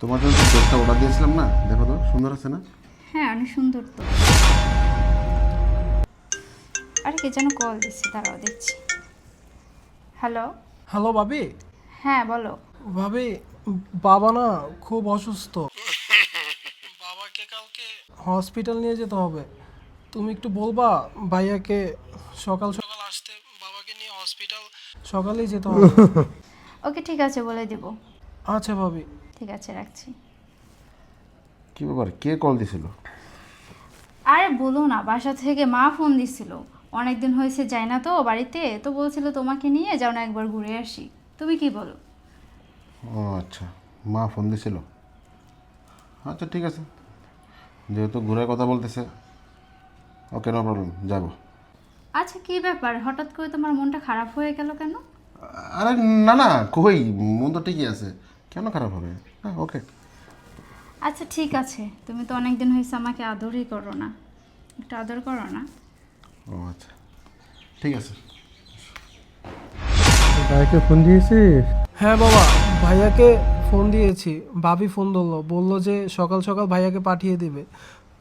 তোমার জন্য কেকটা অর্ডার দিয়েছিলাম না, দেখো তো সুন্দর আছে না? হ্যাঁ, অনেক সুন্দর তো। আরে কে যেন কল দিচ্ছে, দাঁড়াও দেখছি। হ্যালো। হ্যালো ভাবি। হ্যাঁ বলো। ভাবি, বাবা না খুব অসুস্থ। বাবাকে কালকে হসপিটাল নিয়ে যেতে হবে। তুমি একটু বলবা ভাইয়াকে সকাল সকাল আসতে। বাবাকে নিয়ে হসপিটাল সকালেই যেতে হবে। ওকে ঠিক আছে, বলে দিব। আচ্ছা ভাবি। ঠিক আছে, রাখছি। কি ব্যাপার, কে কল দিছিল? আরে বলো না, বাসা থেকে মা ফোন দিছিল। অনেকদিন হয়েছে যাই না তো বাড়িতে, তো বলছিল তোমাকে নিয়ে যাও না একবার ঘুরে আসি। তুমি কি বলো? ও আচ্ছা, মা ফোন দিছিল। আচ্ছা ঠিক আছে, যেহেতু ঘুরে কথা বলতেছে, ওকে নো প্রবলেম, যাবো। আচ্ছা, কি ব্যাপার, হঠাৎ করে তোমার মনটা খারাপ হয়ে গেল কেন? আরে না না, কই, মন তো ঠিকই আছে, কেন খারাপ হবে? হ্যাঁ ওকে। আচ্ছা ঠিক আছে, তুমি তো অনেকদিন হয়েছে আমাকে আদরই করো না, একটু আদর করো না। ও আচ্ছা ঠিক আছে। ভাইকে ফোন দিয়েছিস? হ্যাঁ বাবা, ভাইয়াকে ফোন দিয়েছি। ভাবি ফোন ধরলো, বললো যে সকাল সকাল ভাইয়াকে পাঠিয়ে দিবে।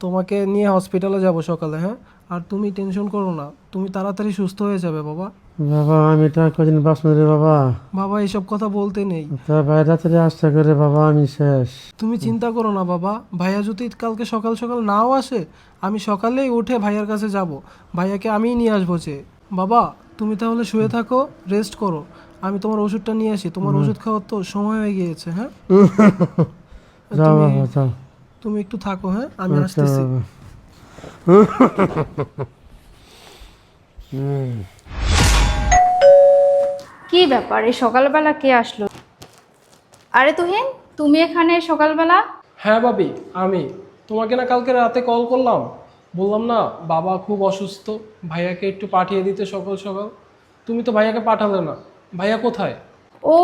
তোমাকে নিয়ে হসপিটালে যাব সকালে। হ্যাঁ, আর তুমি টেনশন করো না, তুমি তাড়াতাড়ি সুস্থ হয়ে যাবে বাবা। বাবা আমি তো আর কদিন বাঁচবো রে বাবা। বাবা এইসব কথা বলতে নেই। তা ভাই রাত্রে আসতে করে বাবা আমি শেষ। তুমি চিন্তা করো না বাবা, ভাইয়া যদি কালকে সকাল সকাল নাও আসে, আমি সকালেই উঠে ভাইয়ার কাছে যাব। ভাইয়াকে আমিই নিয়ে আসবো যে। বাবা তুমি তাহলে শুয়ে থাকো, রেস্ট করো। আমি তোমার ওষুধটা নিয়ে আসি, তোমার ওষুধ খাওয়ার তো সময় হয়ে গিয়েছে। হ্যাঁ, যাও তুমি বাবা যাও। তুমি একটু থাকো। হ্যাঁ, আমি আচ্ছা আসতেছি। বাবা। কি ব্যাপার, এই সকালবেলা কে আসলো? আরে তুহিন, তুমি এখানে সকালবেলা? হ্যাঁ ভাবি, আমি তোমাকে না কালকে রাতে কল করলাম, বললাম না বাবা খুব অসুস্থ, ভাইয়াকে একটু পাঠিয়ে দিতে সকাল সকাল। তুমি তো ভাইয়াকে পাঠালে না। ভাইয়া কোথায়? ও,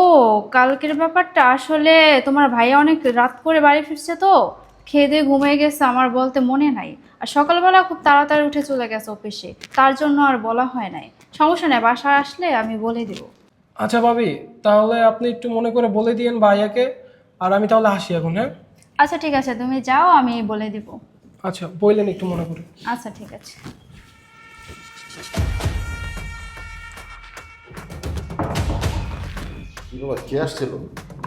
কালকের ব্যাপারটা আসলে তোমার ভাইয়া অনেক রাত করে বাড়ি ফিরছে তো, খেয়ে দিয়ে ঘুমিয়ে গেছে, আমার বলতে মনে নাই। আর সকালবেলা খুব তাড়াতাড়ি উঠে চলে গেছে অফিসে, তার জন্য আর বলা হয় নাই। সমস্যা নেই, বাসায় আসলে আমি বলে দেব। আচ্ছা ভাবি, তাহলে আপনি একটু মনে করে বলে দিয়েন ভাইয়াকে। আর আমি তাহলে আসি এখন। হ্যাঁ, আচ্ছা ঠিক আছে, তুমি যাও, আমি বলে দিব। আচ্ছা বললেন একটু মনে করে। আচ্ছা ঠিক আছে। কি ব্যাপার, কে আসছিল?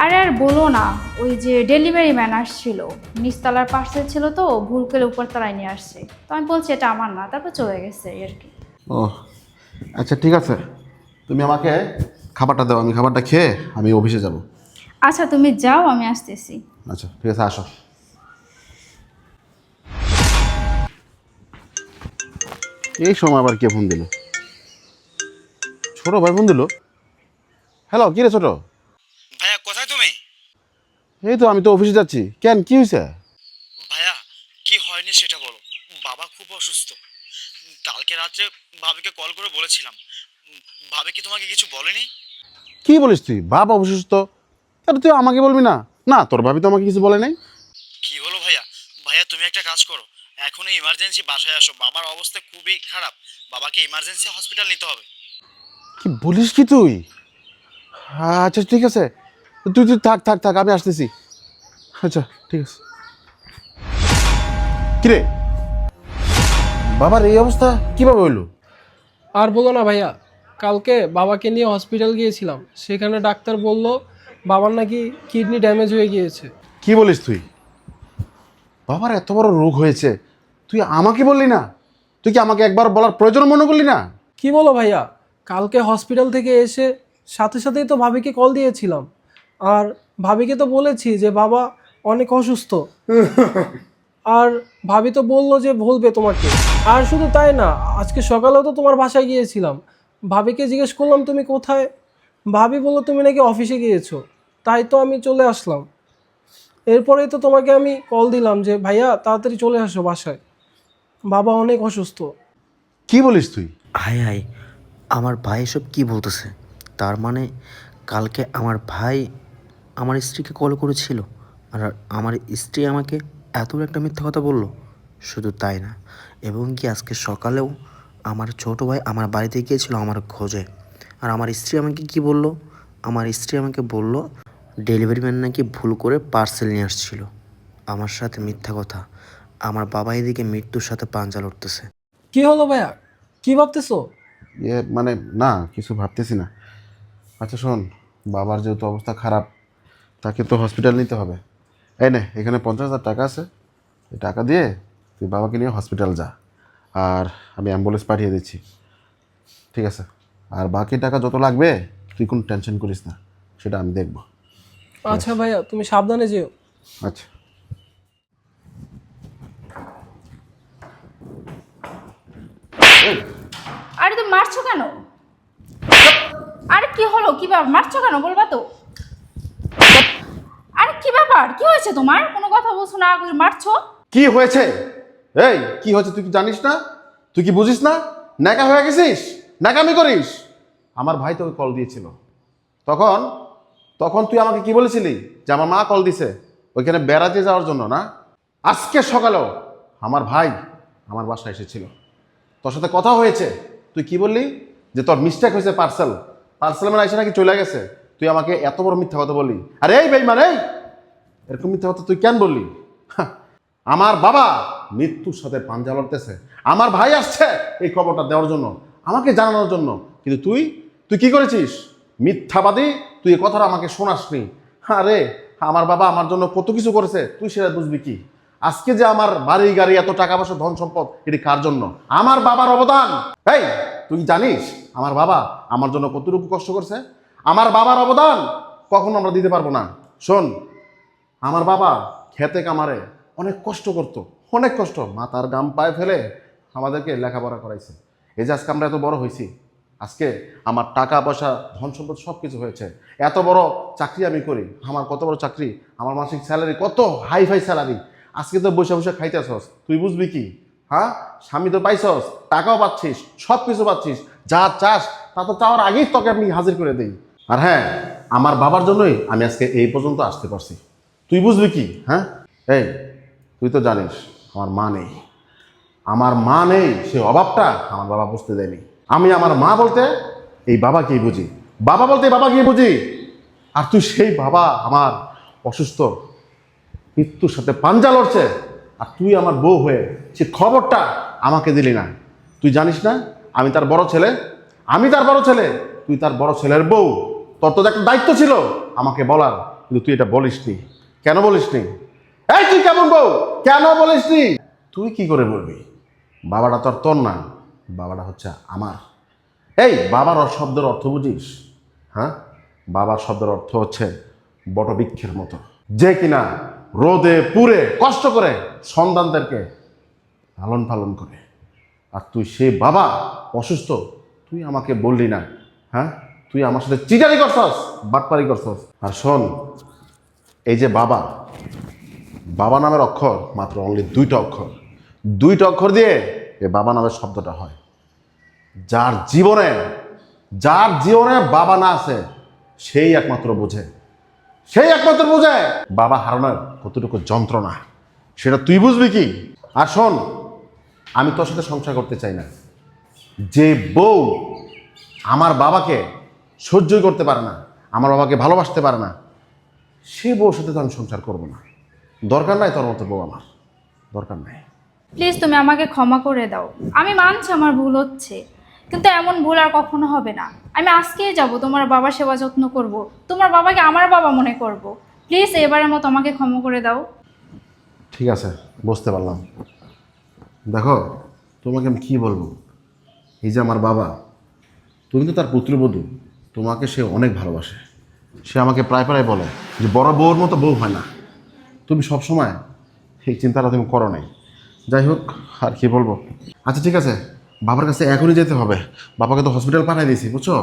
আরে আর বলো না, ওই যে ডেলিভারি ম্যান আসছিল, নিচতলার পার্সেল ছিল তো ভুল করে উপরতলায় নিয়ে আসছে, তো আমি বলছি এটা আমার না, তারপর চলে গেছে এই আর কি। ও আচ্ছা ঠিক আছে, তুমি আমাকে খাবারটা দাও, আমি খাবারটা খেয়ে আমি অফিসে যাব। আচ্ছা তুমি যাও, আমি আসতেছি। আচ্ছা ঠিক আছে, আসো। এই সময় আবার কে ফোন দিল? ছোট ভাই ফোন দিল। হ্যালো, কি রে ছোট? ভাইয়া কোথায় তুমি? এই তো আমি তো অফিসে যাচ্ছি, কেন কি হয়েছে? ভাইয়া কি হয়নি সেটা বলো। বাবা খুব অসুস্থ। কালকে রাত্রে ভাবিকে কল করে বলেছিলাম। ভাবি কি তোমাকে কিছু বলেনি? কি বলিস তুই, বাপ অসুস্থ? তাহলে তুই আমাকে বলবি না? না, তোর ভাবি তো আমাকে কিছু বলে নাই। কি হলো ভাইয়া? ভাইয়া তুমি একটা কাজ করো, এখনই ইমার্জেন্সি বাসায় আসো, বাবার অবস্থা খুবই খারাপ। বাবাকে ইমার্জেন্সি হসপিটাল নিতে হবে। কি বলিস কি তুই? আচ্ছা ঠিক আছে, তুই তুই থাক থাক থাক, আমি আসতেছি। আচ্ছা ঠিক আছে। কিরে, বাবার এই অবস্থা কিভাবে হইলো? আর বলো না ভাইয়া, কালকে বাবাকে নিয়ে হসপিটাল গিয়েছিলাম, সেখানে ডাক্তার বলল বাবার নাকি কিডনি ড্যামেজ হয়ে গিয়েছে। কি বলিস তুই? বাবার এত বড় রোগ হয়েছে, তুই আমাকে বললি না? তুই কি আমাকে একবার বলার প্রয়োজন মনে করলি না? কি বলো ভাইয়া, কালকে হসপিটাল থেকে এসে সাথে সাথেই তো ভাবিকে কল দিয়েছিলাম। আর ভাবিকে তো বলেছি যে বাবা অনেক অসুস্থ। আর ভাবি তো বললো যে বলবে তোমাকে। আর শুধু তাই না, আজকে সকালেও তো তোমার বাসায় গিয়েছিলাম, ভাবিকে জিজ্ঞেস করলাম তুমি কোথায়, ভাবি বললো তুমি নাকি অফিসে গিয়েছো। তাই তো আমি চলে আসলাম। এরপরেই তো তোমাকে আমি কল দিলাম যে ভাইয়া তাড়াতাড়ি চলে আসো বাসায়, বাবা অনেক অসুস্থ। কি বলিস তুই? হাই হাই, আমার ভাই এসব কী বলতেছে? তার মানে কালকে আমার ভাই আমার স্ত্রীকে কল করেছিল, আর আমার স্ত্রী আমাকে এত বড় একটা মিথ্যা কথা বলল। শুধু তাই না, এবং কি আজকে সকালেও আমার ছোট ভাই আমার বাড়িতে গিয়েছিল আমার খোঁজে। আর আমার স্ত্রী আমাকে কি বলল? আমার স্ত্রী আমাকে বলল ডেলিভারি ম্যান নাকি ভুল করে পার্সেল নিয়ে আসছিল। আমার সাথে মিথ্যা কথা। আমার বাবা এদিকে মৃত্যুর সাথে পাঞ্জা লড়তেছে। কি হলো ভাইয়া, কি ভাবতেছো? মানে না, কিছু ভাবতেছি না। আচ্ছা শোন, বাবার যেহেতু অবস্থা খারাপ, তাকে তো হসপিটাল নিতে হবে। এই নে, এখানে 50,000 টাকা আছে। এই টাকা দিয়ে তুই বাবাকে নিয়ে হসপিটাল যা, আর আমি অ্যাম্বুলেন্স পাঠিয়ে দিচ্ছি, ঠিক আছে? আর বাকি টাকা যত লাগবে তুই কোনো টেনশন করিস না, সেটা আমি দেখব। আচ্ছা ভাইয়া, তুমি সাবধানে যেও। আচ্ছা। আরে তুমি মারছো কেন? আরে কি হলো, কি ব্যাপার, মারছো কেন বলবা তো? আরে কি ব্যাপার, কি হয়েছে তোমার? কোনো কথা বলছো না, মারছো? কি হয়েছে? এই কি হয়েছে তুই কি জানিস না? তুই কি বুঝিস না? ন্যাকা হয়ে গেছিস, ন্যাকামি করিস। আমার ভাই তোকে কল দিয়েছিল, তখন তখন তুই আমাকে কি বলেছিলি যে আমার মা কল দিছে ওইখানে বেড়াতে যাওয়ার জন্য, না? আজকে সকালেও আমার ভাই আমার বাসায় এসেছিল, তোর সাথে কথা হয়েছে। তুই কি বললি যে তোর মিস্টেক হয়েছে, পার্সেল মানে এসে নাকি চলে গেছে। তুই আমাকে এত বড় মিথ্যা কথা বললি। আরে এই বেঈমান, এই এরকম মিথ্যা কথা তুই কেন বললি? আমার বাবা মৃত্যুর সাথে পাঞ্জা লড়তেছে, আমার ভাই আসছে এই খবরটা দেওয়ার জন্য, আমাকে জানানোর জন্য, কিন্তু তুই তুই কি করেছিস? মিথ্যাবাদী, তুই এই কথাটা আমাকে শোনাসনি। আরে আমার বাবা আমার জন্য কত কিছু করেছে, তুই সেটা বুঝবি কি? আজকে যে আমার বাড়ি গাড়ি এত টাকা পয়সা ধন সম্পদ, এটি কার জন্য? আমার বাবার অবদান। এই তুই জানিস আমার বাবা আমার জন্য কতটুকু কষ্ট করছে? আমার বাবার অবদান কখনো আমরা দিতে পারবো না। শোন, আমার বাবা খেতে কামারে অনেক কষ্ট করতো, অনেক কষ্ট, মাথার গাম পায়ে ফেলে আমাদেরকে লেখাপড়া করাইছে। এই যে আজকে আমরা এত বড় হয়েছি, আজকে আমার টাকা পয়সা ধন সম্পদ সব কিছু হয়েছে, এত বড় চাকরি আমি করি। আমার কত বড় চাকরি, আমার মাসিক স্যালারি কত হাই ফাই স্যালারি। আজকে তো বসে বসে খাইতেছস, তুই বুঝবি কি? হ্যাঁ, স্বামী তো পাইছস, টাকাও পাচ্ছিস, সব কিছু পাচ্ছিস, যা চাস তা তো চাওয়ার আগেই তোকে আমি হাজির করে দিই। আর হ্যাঁ, আমার বাবার জন্যই আমি আজকে এই পর্যন্ত আসতে পারছি, তুই বুঝবি কি? হ্যাঁ, এই তুই তো জানিস আমার মা নেই, আমার মা নেই, সে অভাবটা আমার বাবা বুঝতে দেয়নি। আমি আমার মা বলতে এই বাবাকেই বুঝি, বাবা বলতে এই বাবাকেই বুঝি। আর তুই সেই বাবা আমার অসুস্থ, মৃত্যুর সাথে পাঞ্জা লড়ছে, আর তুই আমার বউ হয়ে সে খবরটা আমাকে দিলি না। তুই জানিস না আমি তার বড় ছেলে, আমি তার বড় ছেলে, তুই তার বড় ছেলের বউ। তোর তো একটা দায়িত্ব ছিল আমাকে বলার, কিন্তু তুই এটা বলিসনি। কেন বলিসনি? এই তুই কেমন বউ, কেন বলিসনি? তুই কি করে বলবি? বাবাটা তো আর তোর না, বাবাটা হচ্ছে আমার। এই বাবার শব্দের অর্থ বুঝিস? হ্যাঁ, বাবার শব্দের অর্থ হচ্ছে বটবৃক্ষের মতো, যে কিনা রোদে পুড়ে কষ্ট করে সন্তানদেরকে লালন পালন করে। আর তুই সে বাবা অসুস্থ, তুই আমাকে বললি না। হ্যাঁ, তুই আমার সাথে চিটারি করছস, বাটপারি করছস। আর শোন, এই যে বাবা, বাবা নামের অক্ষর মাত্র অনলি 2টা অক্ষর, 2টা অক্ষর দিয়ে এই বাবা নামের শব্দটা হয়। যার জীবনে বাবা না আছে, সেই একমাত্র বোঝে, বাবা হারানোর কতটুকু যন্ত্রণা, সেটা তুই বুঝবি কি? আর শোন, আমি তোর সাথে সংসার করতে চাই না। যে বউ আমার বাবাকে সহ্যই করতে পারে না, আমার বাবাকে ভালোবাসতে পারে না, সে বউর সাথে তো আমি সংসার করবো না। দরকার নাই তোর মতো বউ, আমার দরকার নাই। প্লিজ তুমি আমাকে ক্ষমা করে দাও। আমি মানছি আমার ভুল হচ্ছে, কিন্তু এমন ভুল আর কখনো হবে না। আমি আজকেই যাব, তোমার বাবার সেবা যত্ন করব, তোমার বাবাকে আমার বাবা মনে করব। প্লিজ এবারের মতো আমাকে ক্ষমা করে দাও। ঠিক আছে, বুঝতে পারলাম। দেখো, তোমাকে আমি কী বলবো, এই যে আমার বাবা, তুমি তো তার পুত্রবধূ, তোমাকে সে অনেক ভালোবাসে। সে আমাকে প্রায় প্রায় বলে যে বড় বউর মতো বউ হয় না। তুমি সবসময় এই চিন্তাটা তুমি করো নাই। যাই হোক, আর কি বলবো। আচ্ছা ঠিক আছে, বাবার কাছে এখনই যেতে হবে, বাবাকে তো হসপিটাল পাঠিয়ে দিয়েছি, বুঝছো?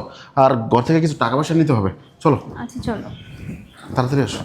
আর ঘর থেকে কিছু টাকা পয়সা নিতে হবে। চলো, আচ্ছা চলো। তাড়াতাড়ি আসো।